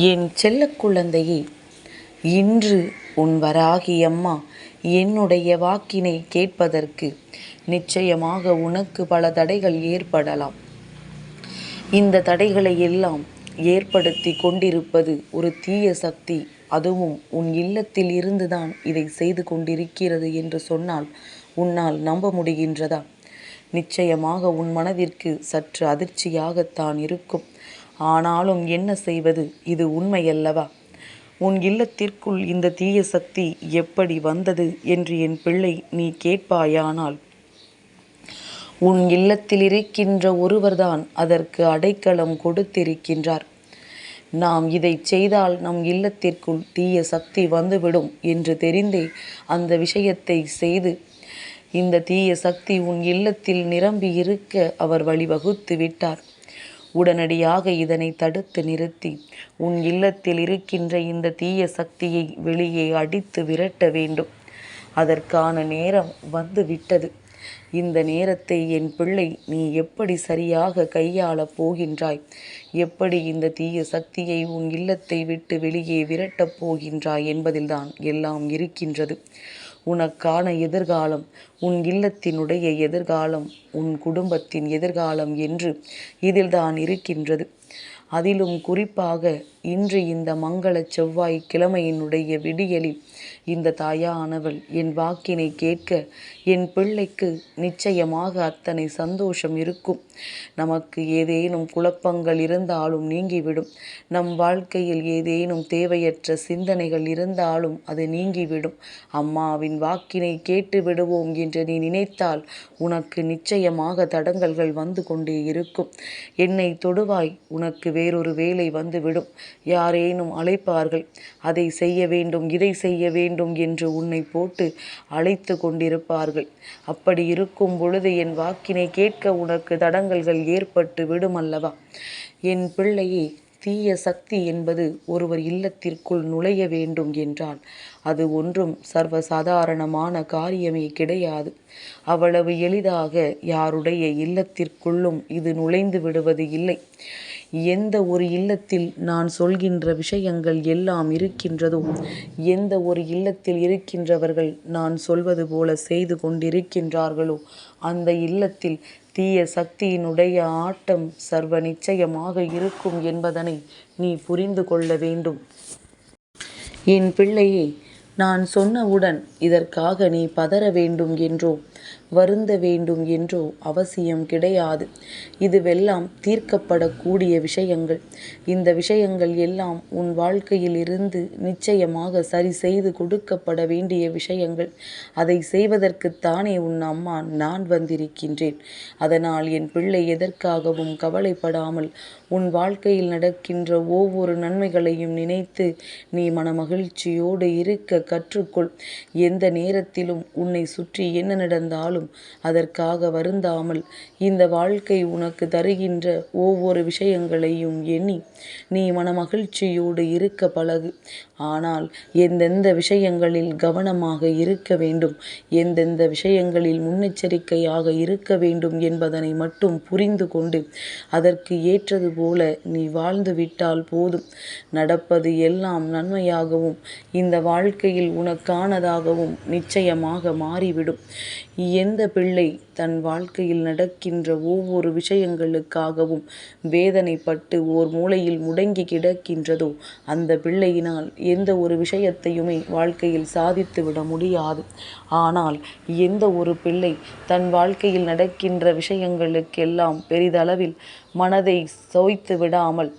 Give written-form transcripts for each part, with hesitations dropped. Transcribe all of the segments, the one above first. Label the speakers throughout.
Speaker 1: என் செல்லக் குழந்தையே, இன்று உன் வராகி அம்மா என்னுடைய வாக்கினை கேட்பதற்கு நிச்சயமாக உனக்கு பல தடைகள் ஏற்படலாம். இந்த தடைகளை எல்லாம் ஏற்படுத்தி கொண்டிருப்பது ஒரு தீய சக்தி. அதுவும் உன் இல்லத்தில் இருந்துதான் இதை செய்து கொண்டிருக்கிறது என்று சொன்னால் உன்னால் நம்ப முடிகின்றதா? நிச்சயமாக உன் மனதிற்கு சற்று அதிர்ச்சியாகத்தான் இருக்கும். ஆனாலும் என்ன செய்வது? இது உண்மையல்லவா? உன் இல்லத்திற்குள் இந்த தீய சக்தி எப்படி வந்தது என்று என் பிள்ளை நீ கேட்பாயானால், உன் இல்லத்தில் இருக்கின்ற ஒருவர்தான் அதற்கு அடைக்கலம் கொடுத்திருக்கின்றார். நாம் இதை செய்தால் நம் இல்லத்திற்குள் தீய சக்தி வந்துவிடும் என்று தெரிந்தே அந்த விஷயத்தை செய்து இந்த தீய சக்தி உன் இல்லத்தில் நிரம்பி இருக்க அவர் வழிவகுத்து விட்டார். உடனடியாக இதனை தடுத்து நிறுத்தி உன் இல்லத்தில் இருக்கின்ற இந்த தீய சக்தியை வெளியே அடித்து விரட்ட வேண்டும். அதற்கான நேரம் வந்து விட்டது. இந்த நேரத்தை என் பிள்ளை நீ எப்படி சரியாக கையாளப் போகின்றாய்? எப்படி இந்த தீய சக்தியை உன் இல்லத்தை விட்டு வெளியே விரட்டப் போகின்றாய் என்பதில்தான் எல்லாம் இருக்கின்றது. உனக்கான எதிர்காலம், உன் இல்லத்தினுடைய எதிர்காலம், உன் குடும்பத்தின் எதிர்காலம் என்று இதில்தான் இருக்கின்றது. அதிலும் குறிப்பாக இன்று இந்த மங்கள செவ்வாய் கிழமையினுடைய விடியலில் இந்த தாயானவள் என் வாக்கினை கேட்க என் பிள்ளைக்கு நிச்சயமாக அத்தனை சந்தோஷம் இருக்கும். நமக்கு ஏதேனும் குழப்பங்கள் இருந்தாலும் நீங்கிவிடும். நம் வாழ்க்கையில் ஏதேனும் தேவையற்ற சிந்தனைகள் இருந்தாலும் அது நீங்கிவிடும். அம்மாவின் வாக்கினை கேட்டு விடுவோம் என்று நீ நினைத்தால் உனக்கு நிச்சயமாக தடங்கல்கள் வந்து கொண்டே இருக்கும். என்னை தொடுவாய், உனக்கு வேறொரு வேலை வந்துவிடும். யாரேனும் அழைப்பார்கள், அதை செய்ய வேண்டும், இதை செய்ய வேண்டும் என்று உன்னை போட்டு அழைத்து கொண்டிருப்பார்கள். அப்படி இருக்கும் பொழுது என் வாக்கினை கேட்க உனக்கு தடங்கல்கள் ஏற்பட்டு விடுமல்லவா? என் பிள்ளையே, தீய சக்தி என்பது ஒருவர் இல்லத்திற்குள் நுழைய வேண்டும் என்றால் அது ஒன்றும் சர்வசாதாரணமான காரியமே கிடையாது. அவ்வளவு எளிதாக யாருடைய இல்லத்திற்குள்ளும் இது நுழைந்து விடுவது இல்லை. எந்த ஒரு இல்லத்தில் நான் சொல்கின்ற விஷயங்கள் எல்லாம் இருக்கின்றதோ, எந்த ஒரு இல்லத்தில் இருக்கின்றவர்கள் நான் சொல்வது போல செய்து கொண்டிருக்கின்றார்களோ, அந்த இல்லத்தில் தீய சக்தியினுடைய ஆட்டம் சர்வ நிச்சயமாக இருக்கும் என்பதனை நீ புரிந்து கொள்ள வேண்டும். என் பிள்ளையே, நான் சொன்னவுடன் இதற்காக நீ பதற வேண்டும் என்றோ வருந்த வேண்டும் என்றோ அவசியம் கிடையாது. இதுவெல்லாம் தீர்க்கப்படக்கூடிய விஷயங்கள். இந்த விஷயங்கள் எல்லாம் உன் வாழ்க்கையில் இருந்து நிச்சயமாக சரி செய்து கொடுக்கப்பட வேண்டிய விஷயங்கள். அதை செய்வதற்குத்தானே உன் அம்மா நான் வந்திருக்கின்றேன். அதனால் என் பிள்ளை எதற்காகவும் கவலைப்படாமல் உன் வாழ்க்கையில் நடக்கின்ற ஒவ்வொரு நன்மைகளையும் நினைத்து நீ மனமகிழ்ச்சியோடு இருக்க கற்றுக்கொள். எந்த நேரத்திலும் உன்னை சுற்றி என்ன நடந்தாலும் அதற்காக வருந்தாமல் இந்த வாழ்க்கை உனக்கு தருகின்ற ஒவ்வொரு விஷயங்களையும் எண்ணி நீ மனமகிழ்ச்சியோடு இருக்க பழகு. ஆனால் எந்தெந்த விஷயங்களில் கவனமாக இருக்க வேண்டும், எந்தெந்த விஷயங்களில் முன்னெச்சரிக்கையாக இருக்க வேண்டும் என்பதனை மட்டும் புரிந்து கொண்டு அதற்கு ஏற்றது போல நீ வாழ்ந்து விட்டால் போதும். நடப்பது எல்லாம் நன்மையாகவும் இந்த வாழ்க்கையில் உனக்கானதாகவும் நிச்சயமாக மாறிவிடும். எந்த பிள்ளை தன் வாழ்க்கையில் நடக்கின்ற ஒவ்வொரு விஷயங்களுக்காகவும் வேதனைப்பட்டு ஓர் மூலையில் முடங்கி கிடக்கின்றதோ, அந்த பிள்ளையினால் எந்த ஒரு விஷயத்தையுமே வாழ்க்கையில் சாதித்து விட முடியாது. ஆனால் எந்த ஒரு பிள்ளை தன் வாழ்க்கையில் நடக்கின்ற விஷயங்களுக்கெல்லாம் பெரிதளவில் மனதை சோய்த்து விடாமல்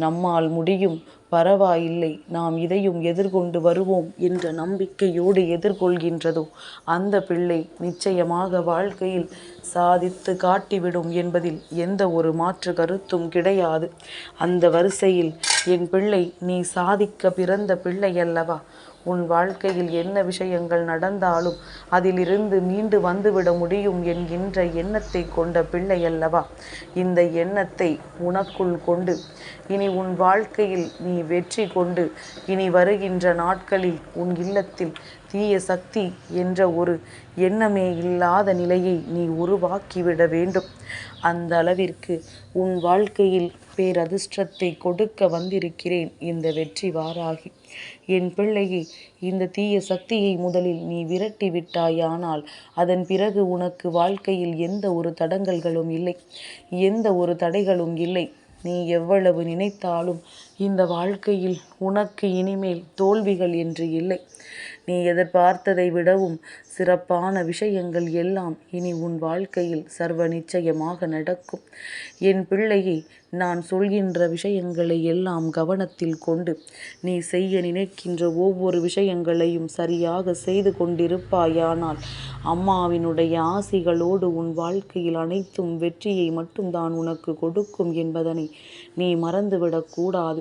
Speaker 1: நம்மால் முடியும், பரவாயில்லை, நாம் இதையும் எதிர்கொண்டு வருவோம் என்ற நம்பிக்கையோடு எதிர்கொள்கின்றதோ, அந்த பிள்ளை நிச்சயமாக வாழ்க்கையில் சாதித்து காட்டிவிடும் என்பதில் எந்த ஒரு மாற்று கருத்தும் கிடையாது. அந்த வரிசையில் என் பிள்ளை நீ சாதிக்க பிறந்த பிள்ளை அல்லவா? உன் வாழ்க்கையில் என்ன விஷயங்கள் நடந்தாலும் அதிலிருந்து மீண்டு வந்துவிட முடியும் என்கின்ற எண்ணத்தை கொண்ட பிள்ளை அல்லவா? இந்த எண்ணத்தை உனக்குள் கொண்டு இனி உன் வாழ்க்கையில் நீ வெற்றி கொண்டு இனி வருகின்ற நாட்களில் உன் இல்லத்தில் தீய சக்தி என்ற ஒரு எண்ணமே இல்லாத நிலையை நீ உருவாக்கிவிட வேண்டும். அந்த அளவிற்கு உன் வாழ்க்கையில் பேரதிர்ஷ்டத்தை கொடுக்க வந்திருக்கிறேன் இந்த வெற்றி வாராகி. என் பிள்ளையே, இந்த தீய சக்தியை முதலில் நீ விரட்டி விட்டாயானால் அதன் பிறகு உனக்கு வாழ்க்கையில் எந்த ஒரு தடங்கல்களும் இல்லை, எந்த ஒரு தடைகளும் இல்லை. நீ எவ்வளவு நினைத்தாலும் இந்த வாழ்க்கையில் உனக்கு இனிமேல் தோல்விகள் என்று இல்லை. நீ எதிர்பார்த்ததை விடவும் சிறப்பான விஷயங்கள் எல்லாம் இனி உன் வாழ்க்கையில் சர்வ நிச்சயமாக நடக்கும். என் பிள்ளையை, நான் சொல்கின்ற விஷயங்களை எல்லாம் கவனத்தில் கொண்டு நீ செய்ய நினைக்கின்ற ஒவ்வொரு விஷயங்களையும் சரியாக செய்து கொண்டிருப்பாயானால் அம்மாவினுடைய ஆசிகளோடு உன் வாழ்க்கையில் அனைத்தும் வெற்றியை மட்டும்தான் உனக்கு கொடுக்கும் என்பதனை நீ மறந்துவிடக்கூடாது.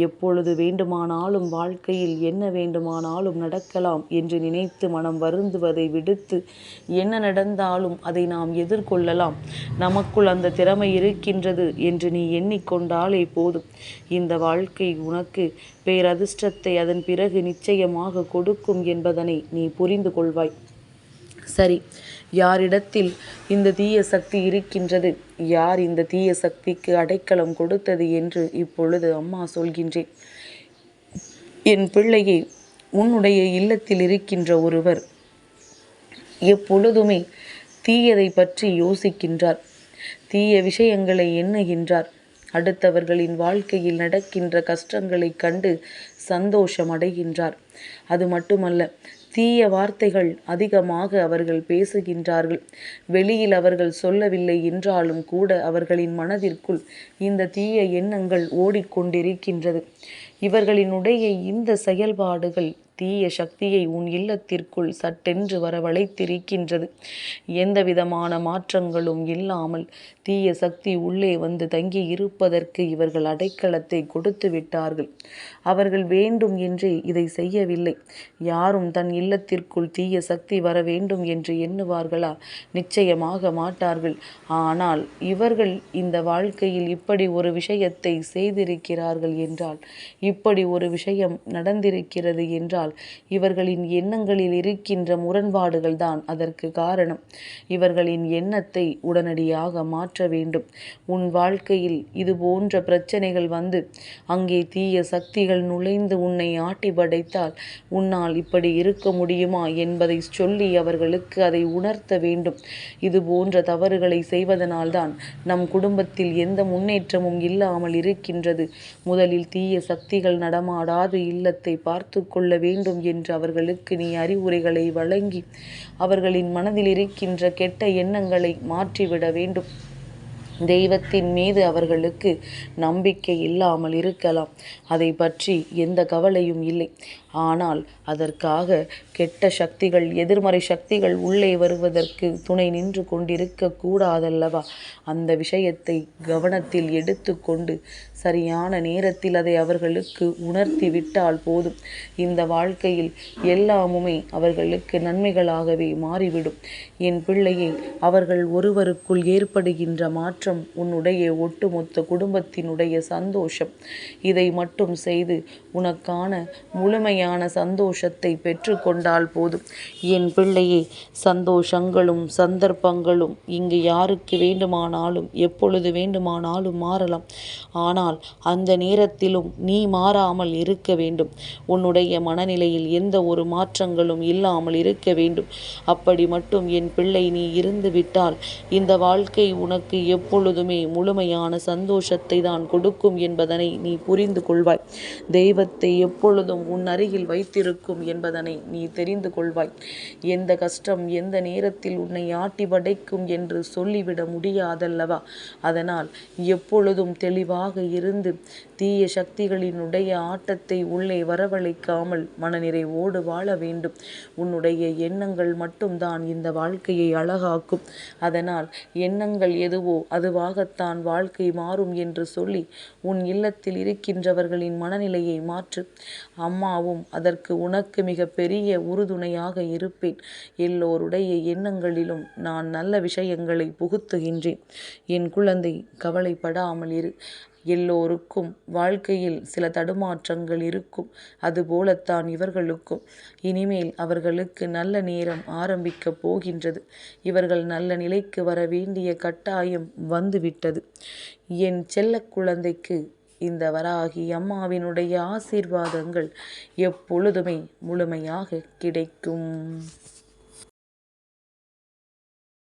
Speaker 1: எப்பொழுது வேண்டுமானாலும் வாழ்க்கையில் என்ன வேண்டுமானாலும் நடக்கலாம் என்று நினைத்து மனம் வருந்துவதை விடுத்து என்ன நடந்தாலும் அதை நாம் எதிர்கொள்ளலாம், நமக்குள் அந்த திறமை இருக்கின்றது என்று நீ எண்ணிக்கொண்டாலே போதும். இந்த வாழ்க்கை உனக்கு பேரதிர்ஷ்டத்தை அதன் பிறகு நிச்சயமாக கொடுக்கும் என்பதனை நீ புரிந்து கொள்வாய். சரி, யாரிடத்தில் இந்த தீய சக்தி இருக்கின்றது, யார் இந்த தீய சக்திக்கு அடைக்கலம் கொடுத்தது என்று இப்பொழுது அம்மா சொல்கின்றேன். என் பிள்ளையே, உன்னுடைய இல்லத்தில் இருக்கின்ற ஒருவர் எப்பொழுதுமே தீயதை பற்றி யோசிக்கின்றார், தீய விஷயங்களை எண்ணுகின்றார். அடுத்தவர்களின் வாழ்க்கையில் நடக்கின்ற கஷ்டங்களை கண்டு சந்தோஷம் அடைகின்றார். அது மட்டுமல்ல, தீய வார்த்தைகள் அதிகமாக அவர்கள் பேசுகின்றார்கள். வெளியில் அவர்கள் சொல்லவில்லை என்றாலும் கூட அவர்களின் மனதிற்குள் இந்த தீய எண்ணங்கள் ஓடிக்கொண்டிருக்கின்றது. இவர்களினுடைய இந்த செயல்பாடுகள் தீய சக்தியை உன் இல்லத்திற்குள் சட்டென்று வரவழைத்திருக்கின்றது. எந்த விதமான மாற்றங்களும் இல்லாமல் தீய சக்தி உள்ளே வந்து தங்கி இருப்பதற்கு இவர்கள் அடைக்கலத்தை கொடுத்து விட்டார்கள். அவர்கள் வேண்டும் என்றே இதை செய்யவில்லை. யாரும் தன் இல்லத்திற்குள் தீய சக்தி வர வேண்டும் என்று எண்ணுவார்களா? நிச்சயமாக மாட்டார்கள். ஆனால் இவர்கள் இந்த வாழ்க்கையில் இப்படி ஒரு விஷயத்தை செய்திருக்கிறார்கள் என்றால், இப்படி ஒரு விஷயம் நடந்திருக்கிறது என்றால், இவர்களின் எண்ணங்களில் இருக்கின்ற முரண்பாடுகள் தான் அதற்கு காரணம். இவர்களின் எண்ணத்தை உடனடியாக மாற்ற வேண்டும். உன் வாழ்க்கையில் இது போன்ற பிரச்சனைகள் வந்து அங்கே தீய சக்திகள் நுழைந்து உன்னை ஆட்டி படைத்தால் உன்னால் இப்படி இருக்க முடியுமா என்பதை சொல்லி அவர்களுக்கு அதை உணர்த்த வேண்டும். இது போன்ற தவறுகளை செய்வதனால்தான் நம் குடும்பத்தில் எந்த முன்னேற்றமும் இல்லாமல் இருக்கின்றது. முதலில் தீய சக்திகள் நடமாடாத இல்லத்தை பார்த்து கொள்ள வேண்டும் என்று அவர்களுக்கு நீ அறிவுரைகளை வழங்கி அவர்களின் மனதில் இருக்கின்ற கெட்ட எண்ணங்களை மாற்றிவிட வேண்டும். தெய்வத்தின் மீது அவர்களுக்கு நம்பிக்கை இல்லாமல் இருக்கலாம், அதை பற்றி எந்த கவலையும் இல்லை. ஆனால் அதற்காக கெட்ட சக்திகள், எதிர்மறை சக்திகள் உள்ளே வருவதற்கு துணை நின்று கொண்டிருக்க கூடாதல்லவா? அந்த விஷயத்தை கவனத்தில் எடுத்து கொண்டு சரியான நேரத்தில் அதை அவர்களுக்கு உணர்த்தி விட்டால் போதும். இந்த வாழ்க்கையில் எல்லாமுமே அவர்களுக்கு நன்மைகளாகவே மாறிவிடும். என் பிள்ளையை, அவர்கள் ஒருவருக்குள் ஏற்படுகின்ற மாற்றம் உன்னுடைய ஒட்டுமொத்த குடும்பத்தினுடைய சந்தோஷம். இதை மட்டும் செய்து உனக்கான முழுமையான சந்தோஷத்தை பெற்று கொண்டால் போதும். என் பிள்ளையே, சந்தோஷங்களும் சந்தர்ப்பங்களும் இங்கு யாருக்கு வேண்டுமானாலும் எப்பொழுது வேண்டுமானாலும் மாறலாம். ஆனால் அந்த நேரத்திலும் நீ மாறாமல் இருக்க வேண்டும். உன்னுடைய மனநிலையில் எந்த ஒரு மாற்றங்களும் இல்லாமல் இருக்க வேண்டும். அப்படி மட்டும் என் பிள்ளை நீ இருந்து விட்டால் இந்த வாழ்க்கை உனக்கு எப்பொழுதுமே முழுமையான சந்தோஷத்தை தான் கொடுக்கும் என்பதனை நீ புரிந்து கொள்வாய். தெய்வத்தை எப்பொழுதும் உன் அருகில் வைத்திருக்கும் என்பதனை நீ தெரிந்து கொள்வாய். எந்த கஷ்டம் எந்த நேரத்தில் உன்னை ஆட்டி படைக்கும் என்று சொல்லிவிட முடியாதல்லவா? அதனால் எப்பொழுதும் தெளிவாக இருந்து தீய சக்திகளினுடைய ஆட்டத்தை உள்ளே வரவழைக்காமல் மனநிறைவோடு வாழ வேண்டும். உன்னுடைய எண்ணங்கள் மட்டும்தான் இந்த வாழ்க்கையை அழகாக்கும். அதனால் எண்ணங்கள் எதுவோ அதுவாகத்தான் வாழ்க்கை மாறும் என்று சொல்லி உன் இல்லத்தில் இருக்கின்றவர்களின் மனநிலையை மாற்று. அம்மாவும் அதற்கு உனக்கு மிக பெரிய உறுதுணையாக இருப்பேன். எல்லோருடைய எண்ணங்களிலும் நான் நல்ல விஷயங்களை புகுத்துகின்றேன். என் குழந்தை, கவலைப்படாமல் இரு. எல்லோருக்கும் வாழ்க்கையில் சில தடுமாற்றங்கள் இருக்கும். அதுபோலத்தான் இவர்களுக்கும். இனிமேல் அவர்களுக்கு நல்ல நேரம் ஆரம்பிக்கப் போகின்றது. இவர்கள் நல்ல நிலைக்கு வர வேண்டிய கட்டாயம் வந்துவிட்டது. என் செல்ல குழந்தைக்கு இந்த வராகி அம்மாவினுடைய ஆசீர்வாதங்கள் எப்பொழுதுமே முழுமையாக கிடைக்கும்.